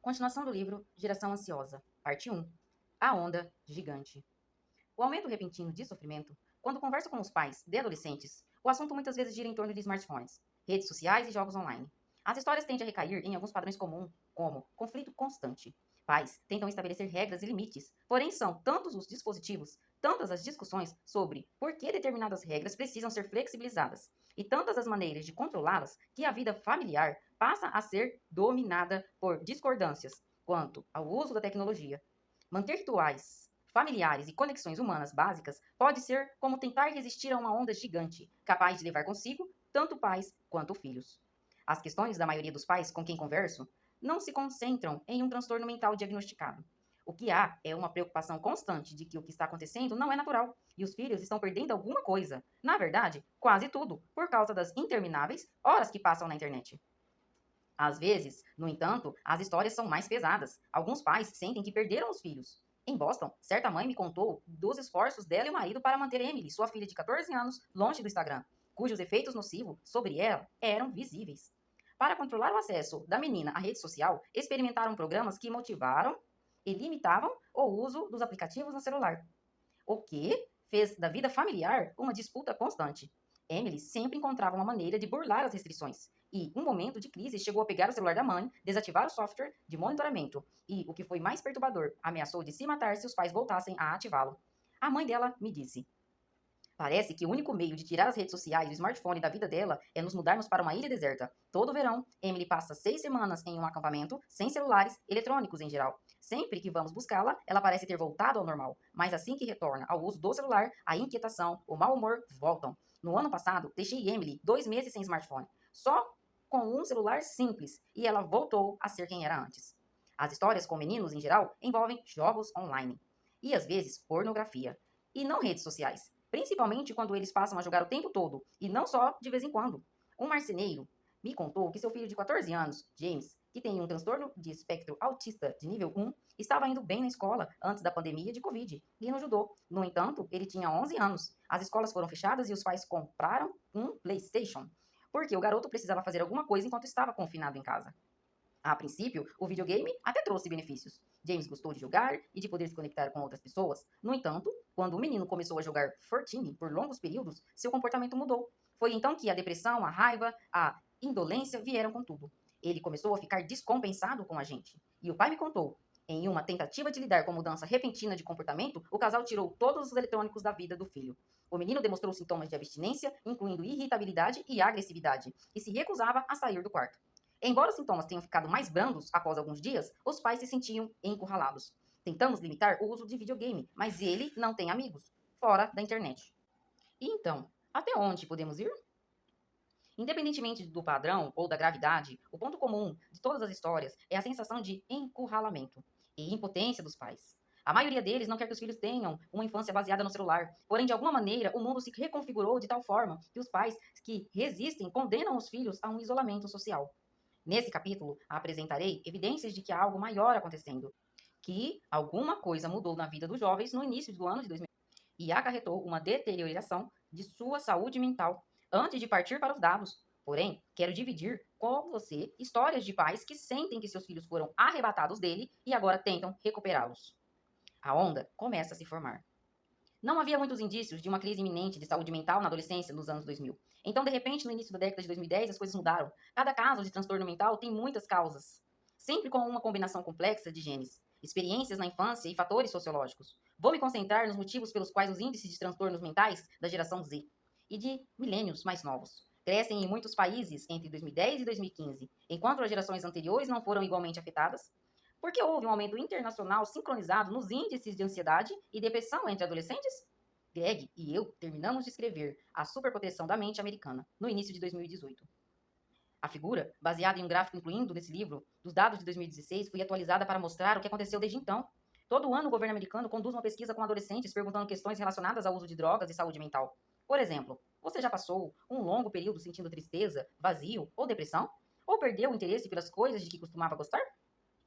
Continuação do livro Geração Ansiosa, parte 1. A onda gigante. O aumento repentino de sofrimento. Quando converso com os pais de adolescentes, o assunto muitas vezes gira em torno de smartphones, redes sociais e jogos online. As histórias tendem a recair em alguns padrões comuns, como conflito constante. Pais tentam estabelecer regras e limites, porém são tantos os dispositivos, tantas as discussões sobre por que determinadas regras precisam ser flexibilizadas, e tantas as maneiras de controlá-las, que a vida familiar passa a ser dominada por discordâncias quanto ao uso da tecnologia. Manter rituais familiares e conexões humanas básicas pode ser como tentar resistir a uma onda gigante, capaz de levar consigo tanto pais quanto filhos. As questões da maioria dos pais com quem converso não se concentram em um transtorno mental diagnosticado. O que há é uma preocupação constante de que o que está acontecendo não é natural e os filhos estão perdendo alguma coisa. Na verdade, quase tudo, por causa das intermináveis horas que passam na internet. Às vezes, no entanto, as histórias são mais pesadas. Alguns pais sentem que perderam os filhos. Em Boston, certa mãe me contou dos esforços dela e o marido para manter Emily, sua filha de 14 anos, longe do Instagram, cujos efeitos nocivos sobre ela eram visíveis. Para controlar o acesso da menina à rede social, experimentaram programas que motivaram e limitavam o uso dos aplicativos no celular, o que fez da vida familiar uma disputa constante. Emily sempre encontrava uma maneira de burlar as restrições. E, um momento de crise, chegou a pegar o celular da mãe, desativar o software de monitoramento e, o que foi mais perturbador, ameaçou de se matar se os pais voltassem a ativá-lo. A mãe dela me disse: parece que o único meio de tirar as redes sociais e o smartphone da vida dela é nos mudarmos para uma ilha deserta. Todo verão, Emily passa 6 semanas em um acampamento, sem celulares, eletrônicos em geral. Sempre que vamos buscá-la, ela parece ter voltado ao normal. Mas assim que retorna ao uso do celular, a inquietação, o mau humor voltam. No ano passado, deixei Emily 2 meses sem smartphone. Só com um celular simples, e ela voltou a ser quem era antes. As histórias com meninos, em geral, envolvem jogos online. E, às vezes, pornografia. E não redes sociais. Principalmente quando eles passam a jogar o tempo todo, e não só de vez em quando. Um marceneiro me contou que seu filho de 14 anos, James, que tem um transtorno de espectro autista de nível 1, estava indo bem na escola antes da pandemia de Covid e no judô. No entanto, ele tinha 11 anos. As escolas foram fechadas e os pais compraram um PlayStation, porque o garoto precisava fazer alguma coisa enquanto estava confinado em casa. A princípio, o videogame até trouxe benefícios. James gostou de jogar e de poder se conectar com outras pessoas. No entanto, quando o menino começou a jogar Fortnite por longos períodos, seu comportamento mudou. Foi então que a depressão, a raiva, a indolência vieram com tudo. Ele começou a ficar descompensado com a gente. E o pai me contou: em uma tentativa de lidar com a mudança repentina de comportamento, o casal tirou todos os eletrônicos da vida do filho. O menino demonstrou sintomas de abstinência, incluindo irritabilidade e agressividade, e se recusava a sair do quarto. Embora os sintomas tenham ficado mais brandos após alguns dias, os pais se sentiam encurralados. Tentamos limitar o uso de videogame, mas ele não tem amigos, fora da internet. E então, até onde podemos ir? Independentemente do padrão ou da gravidade, o ponto comum de todas as histórias é a sensação de encurralamento e impotência dos pais. A maioria deles não quer que os filhos tenham uma infância baseada no celular, porém, de alguma maneira, o mundo se reconfigurou de tal forma que os pais que resistem condenam os filhos a um isolamento social. Nesse capítulo, apresentarei evidências de que há algo maior acontecendo, que alguma coisa mudou na vida dos jovens no início do ano de 2000 e acarretou uma deterioração de sua saúde mental antes de partir para os dados. Porém, quero dividir com você histórias de pais que sentem que seus filhos foram arrebatados dele e agora tentam recuperá-los. A onda começa a se formar. Não havia muitos indícios de uma crise iminente de saúde mental na adolescência nos anos 2000. Então, de repente, no início da década de 2010, as coisas mudaram. Cada caso de transtorno mental tem muitas causas, sempre com uma combinação complexa de genes, experiências na infância e fatores sociológicos. Vou me concentrar nos motivos pelos quais os índices de transtornos mentais da geração Z e de milênios mais novos crescem em muitos países entre 2010 e 2015, enquanto as gerações anteriores não foram igualmente afetadas. Porque houve um aumento internacional sincronizado nos índices de ansiedade e depressão entre adolescentes? Greg e eu terminamos de escrever A Superproteção da Mente Americana, no início de 2018. A figura, baseada em um gráfico incluindo nesse livro, dos dados de 2016, foi atualizada para mostrar o que aconteceu desde então. Todo ano, o governo americano conduz uma pesquisa com adolescentes perguntando questões relacionadas ao uso de drogas e saúde mental. Por exemplo, você já passou um longo período sentindo tristeza, vazio ou depressão? Ou perdeu o interesse pelas coisas de que costumava gostar?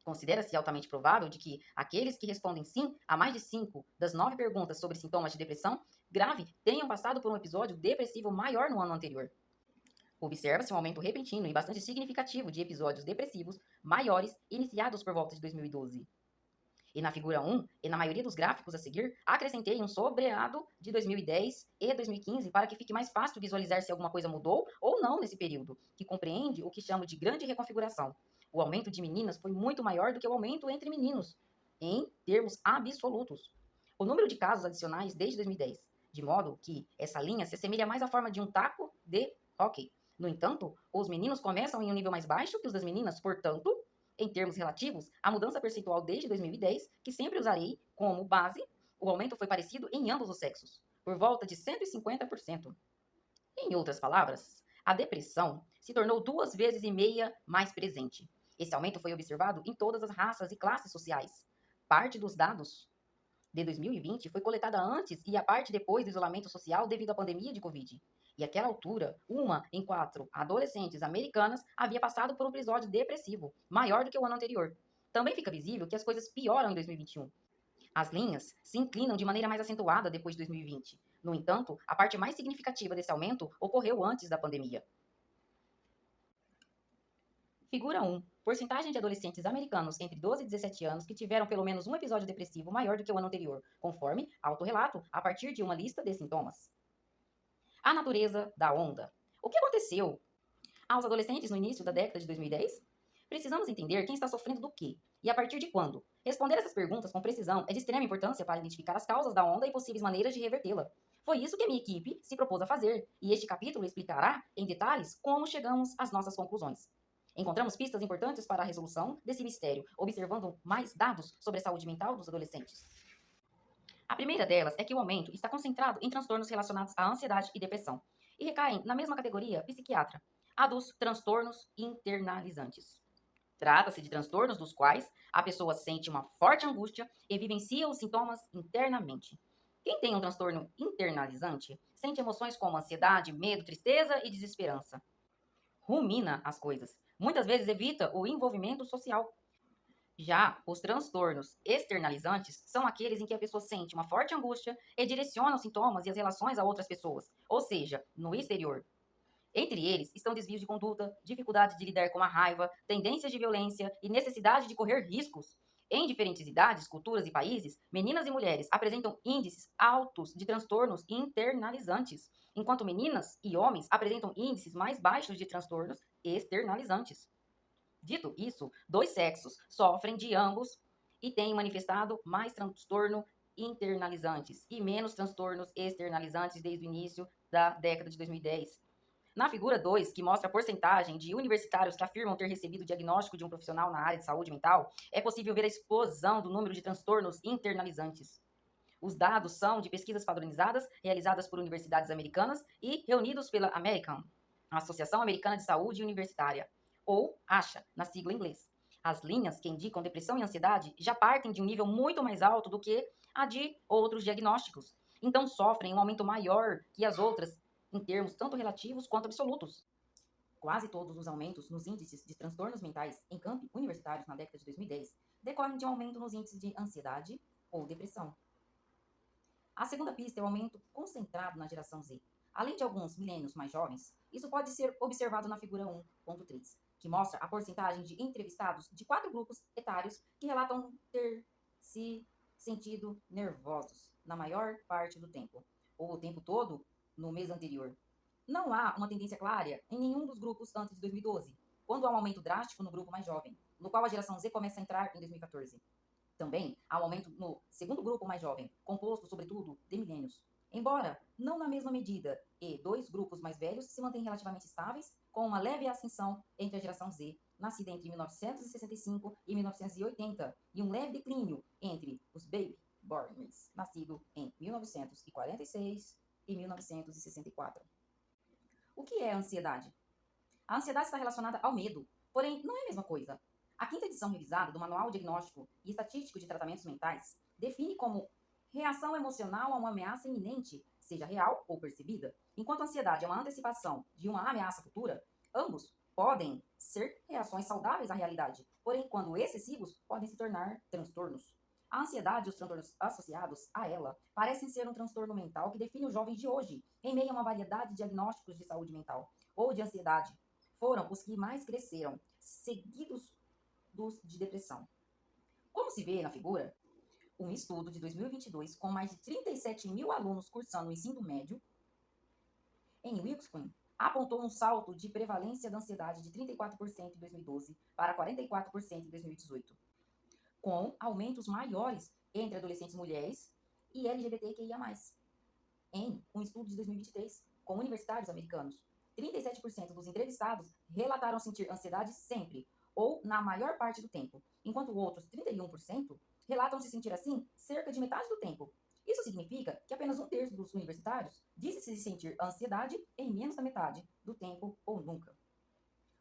Considera-se altamente provável de que aqueles que respondem sim a mais de 5 das 9 perguntas sobre sintomas de depressão grave tenham passado por um episódio depressivo maior no ano anterior. Observa-se um aumento repentino e bastante significativo de episódios depressivos maiores iniciados por volta de 2012. E na figura 1, e na maioria dos gráficos a seguir, acrescentei um sobreado de 2010 e 2015 para que fique mais fácil visualizar se alguma coisa mudou ou não nesse período, que compreende o que chamo de grande reconfiguração. O aumento de meninas foi muito maior do que o aumento entre meninos, em termos absolutos. O número de casos adicionais desde 2010, de modo que essa linha se assemelha mais à forma de um taco de hóquei. No entanto, os meninos começam em um nível mais baixo que os das meninas, portanto, em termos relativos, a mudança percentual desde 2010, que sempre usarei como base, o aumento foi parecido em ambos os sexos, por volta de 150%. Em outras palavras, a depressão se tornou 2,5 vezes mais presente. Esse aumento foi observado em todas as raças e classes sociais. Parte dos dados de 2020 foi coletada antes e a parte depois do isolamento social devido à pandemia de Covid. E àquela altura, 1 em 4 adolescentes americanas havia passado por um episódio depressivo, maior do que o ano anterior. Também fica visível que as coisas pioram em 2021. As linhas se inclinam de maneira mais acentuada depois de 2020. No entanto, a parte mais significativa desse aumento ocorreu antes da pandemia. Figura 1. Porcentagem de adolescentes americanos entre 12 e 17 anos que tiveram pelo menos um episódio depressivo maior do que o ano anterior, conforme autorrelato, a partir de uma lista de sintomas. A natureza da onda. O que aconteceu aos adolescentes no início da década de 2010? Precisamos entender quem está sofrendo do quê e a partir de quando. Responder essas perguntas com precisão é de extrema importância para identificar as causas da onda e possíveis maneiras de revertê-la. Foi isso que a minha equipe se propôs a fazer, e este capítulo explicará em detalhes como chegamos às nossas conclusões. Encontramos pistas importantes para a resolução desse mistério, observando mais dados sobre a saúde mental dos adolescentes. A primeira delas é que o aumento está concentrado em transtornos relacionados à ansiedade e depressão, e recaem na mesma categoria psiquiatra, a dos transtornos internalizantes. Trata-se de transtornos dos quais a pessoa sente uma forte angústia e vivencia os sintomas internamente. Quem tem um transtorno internalizante sente emoções como ansiedade, medo, tristeza e desesperança. Rumina as coisas. Muitas vezes evita o envolvimento social. Já os transtornos externalizantes são aqueles em que a pessoa sente uma forte angústia e direciona os sintomas e as relações a outras pessoas, ou seja, no exterior. Entre eles estão desvios de conduta, dificuldade de lidar com a raiva, tendências de violência e necessidade de correr riscos. Em diferentes idades, culturas e países, meninas e mulheres apresentam índices altos de transtornos internalizantes, enquanto meninas e homens apresentam índices mais baixos de transtornos externalizantes. Dito isso, dois sexos sofrem de ambos e têm manifestado mais transtorno internalizantes e menos transtornos externalizantes desde o início da década de 2010. Na figura 2, que mostra a porcentagem de universitários que afirmam ter recebido o diagnóstico de um profissional na área de saúde mental, é possível ver a explosão do número de transtornos internalizantes. Os dados são de pesquisas padronizadas realizadas por universidades americanas e reunidos pela American, Associação Americana de Saúde Universitária, ou ASHA, na sigla em inglês. As linhas que indicam depressão e ansiedade já partem de um nível muito mais alto do que a de outros diagnósticos, então sofrem um aumento maior que as outras em termos tanto relativos quanto absolutos. Quase todos os aumentos nos índices de transtornos mentais em campi universitários na década de 2010 decorrem de um aumento nos índices de ansiedade ou depressão. A segunda pista é o aumento concentrado na geração Z. Além de alguns milênios mais jovens, isso pode ser observado na figura 1.3, que mostra a porcentagem de entrevistados de 4 grupos etários que relatam ter se sentido nervosos na maior parte do tempo, ou o tempo todo no mês anterior. Não há uma tendência clara em nenhum dos grupos antes de 2012, quando há um aumento drástico no grupo mais jovem, no qual a geração Z começa a entrar em 2014. Também há um aumento no segundo grupo mais jovem, composto sobretudo de milênios, embora não na mesma medida, e dois grupos mais velhos se mantêm relativamente estáveis, com uma leve ascensão entre a geração Z, nascida entre 1965 e 1980, e um leve declínio entre os baby boomers, nascido em 1946 e 1964. O que é a ansiedade? A ansiedade está relacionada ao medo, porém não é a mesma coisa. A quinta edição revisada do Manual Diagnóstico e Estatístico de Tratamentos Mentais define como reação emocional a uma ameaça iminente, seja real ou percebida. Enquanto a ansiedade é uma antecipação de uma ameaça futura, ambos podem ser reações saudáveis à realidade, porém, quando excessivos, podem se tornar transtornos. A ansiedade e os transtornos associados a ela parecem ser um transtorno mental que define os jovens de hoje, em meio a uma variedade de diagnósticos de saúde mental. ou de ansiedade foram os que mais cresceram, seguidos dos de depressão. Como se vê na figura, um estudo de 2022 com mais de 37 mil alunos cursando o ensino médio em Wisconsin apontou um salto de prevalência da ansiedade de 34% em 2012 para 44% em 2018, com aumentos maiores entre adolescentes mulheres e LGBTQIA+. Em um estudo de 2023 com universitários americanos, 37% dos entrevistados relataram sentir ansiedade sempre ou na maior parte do tempo, enquanto outros 31% relatam se sentir assim cerca de metade do tempo. Isso significa que apenas um terço dos universitários disse se sentir ansiedade em menos da metade do tempo ou nunca.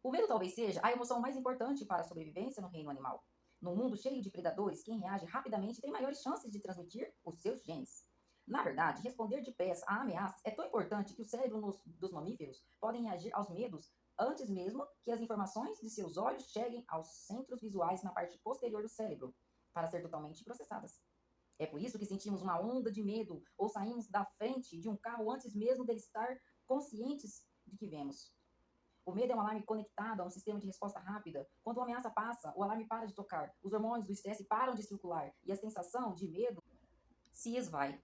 O medo talvez seja a emoção mais importante para a sobrevivência no reino animal. Num mundo cheio de predadores, quem reage rapidamente tem maiores chances de transmitir os seus genes. Na verdade, responder depressa a ameaças é tão importante que o cérebro dos mamíferos podem reagir aos medos antes mesmo que as informações de seus olhos cheguem aos centros visuais na parte posterior do cérebro, para ser totalmente processadas. É por isso que sentimos uma onda de medo ou saímos da frente de um carro antes mesmo de estar conscientes de que vemos. O medo é um alarme conectado a um sistema de resposta rápida. Quando uma ameaça passa, o alarme para de tocar, os hormônios do estresse param de circular e a sensação de medo se esvai.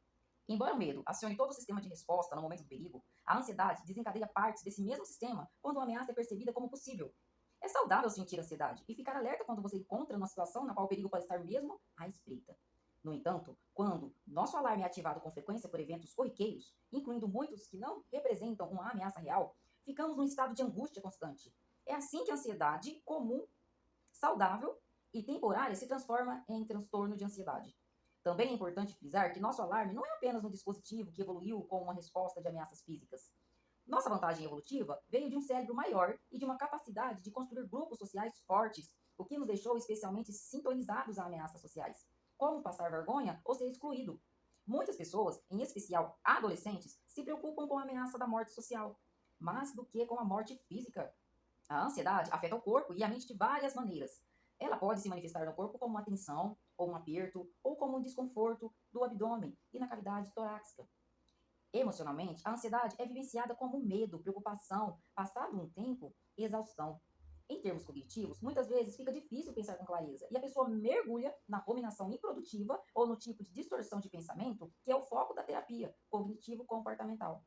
Embora o medo acione todo o sistema de resposta no momento do perigo, a ansiedade desencadeia partes desse mesmo sistema quando uma ameaça é percebida como possível. É saudável sentir ansiedade e ficar alerta quando você encontra uma situação na qual o perigo pode estar mesmo à espreita. No entanto, quando nosso alarme é ativado com frequência por eventos corriqueiros, incluindo muitos que não representam uma ameaça real, ficamos num estado de angústia constante. É assim que a ansiedade comum, saudável e temporária se transforma em transtorno de ansiedade. Também é importante frisar que nosso alarme não é apenas um dispositivo que evoluiu com uma resposta de ameaças físicas. Nossa vantagem evolutiva veio de um cérebro maior e de uma capacidade de construir grupos sociais fortes, o que nos deixou especialmente sintonizados a ameaças sociais, como passar vergonha ou ser excluído. Muitas pessoas, em especial adolescentes, se preocupam com a ameaça da morte social, mais do que com a morte física. A ansiedade afeta o corpo e a mente de várias maneiras. Ela pode se manifestar no corpo como uma tensão, ou um aperto, ou como um desconforto do abdômen e na cavidade torácica. Emocionalmente, a ansiedade é vivenciada como medo, preocupação, passado um tempo, exaustão. Em termos cognitivos, muitas vezes fica difícil pensar com clareza e a pessoa mergulha na ruminação improdutiva ou no tipo de distorção de pensamento que é o foco da terapia cognitivo-comportamental,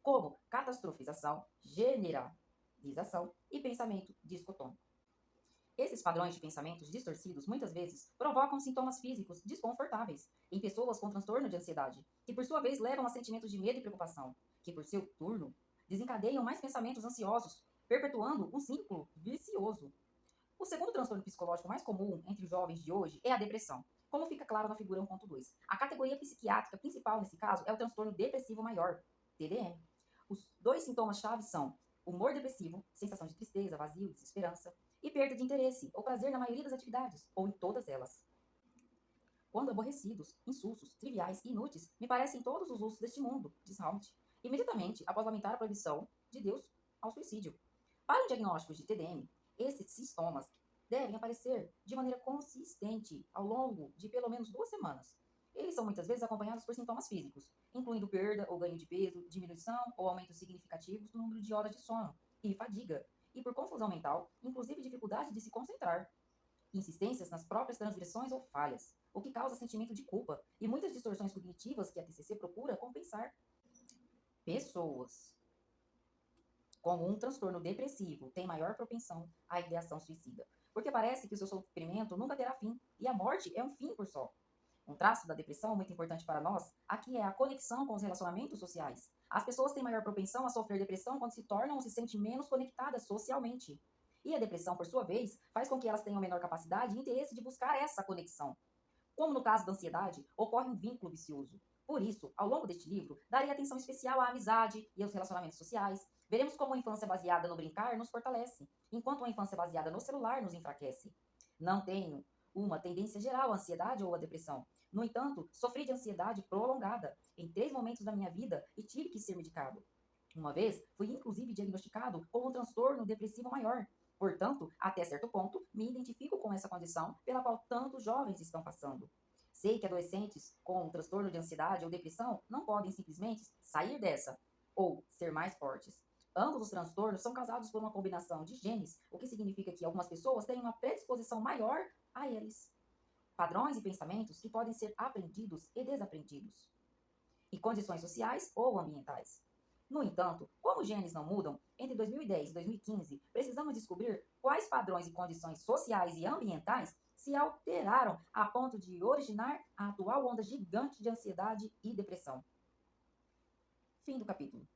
como catastrofização, generalização e pensamento discotônico. Esses padrões de pensamentos distorcidos muitas vezes provocam sintomas físicos desconfortáveis em pessoas com transtorno de ansiedade, que por sua vez levam a sentimentos de medo e preocupação, que por seu turno desencadeiam mais pensamentos ansiosos, perpetuando um círculo vicioso. O segundo transtorno psicológico mais comum entre os jovens de hoje é a depressão, como fica claro na figura 1.2. A categoria psiquiátrica principal nesse caso é o transtorno depressivo maior, TDM. Os dois sintomas-chave são humor depressivo, sensação de tristeza, vazio, desesperança, e perda de interesse ou prazer na maioria das atividades, ou em todas elas. Quando aborrecidos, insulsos, triviais e inúteis, me parecem todos os usos deste mundo, diz Helmut, imediatamente após lamentar a proibição de Deus ao suicídio. Para um diagnóstico de TDM, esses sintomas devem aparecer de maneira consistente ao longo de pelo menos 2 semanas. Eles são muitas vezes acompanhados por sintomas físicos, incluindo perda ou ganho de peso, diminuição ou aumentos significativos do número de horas de sono e fadiga, e por confusão mental, inclusive dificuldade de se concentrar, insistências nas próprias transgressões ou falhas, o que causa sentimento de culpa e muitas distorções cognitivas que a TCC procura compensar. Pessoas com um transtorno depressivo têm maior propensão à ideação suicida, porque parece que o seu sofrimento nunca terá fim, e a morte é um fim por só. Um traço da depressão muito importante para nós aqui é a conexão com os relacionamentos sociais. As pessoas têm maior propensão a sofrer depressão quando se tornam ou se sentem menos conectadas socialmente. E a depressão, por sua vez, faz com que elas tenham menor capacidade e interesse de buscar essa conexão. Como no caso da ansiedade, ocorre um vínculo vicioso. Por isso, ao longo deste livro, darei atenção especial à amizade e aos relacionamentos sociais. Veremos como a infância baseada no brincar nos fortalece, enquanto a infância baseada no celular nos enfraquece. Não tenho uma tendência geral à ansiedade ou à depressão. No entanto, sofri de ansiedade prolongada em 3 momentos da minha vida e tive que ser medicado. Uma vez, fui inclusive diagnosticado com um transtorno depressivo maior. Portanto, até certo ponto, me identifico com essa condição pela qual tantos jovens estão passando. Sei que adolescentes com um transtorno de ansiedade ou depressão não podem simplesmente sair dessa ou ser mais fortes. Ambos os transtornos são causados por uma combinação de genes, o que significa que algumas pessoas têm uma predisposição maior a eles. Padrões e pensamentos que podem ser aprendidos e desaprendidos. E condições sociais ou ambientais. No entanto, como os genes não mudam, entre 2010 e 2015, precisamos descobrir quais padrões e condições sociais e ambientais se alteraram a ponto de originar a atual onda gigante de ansiedade e depressão. Fim do capítulo.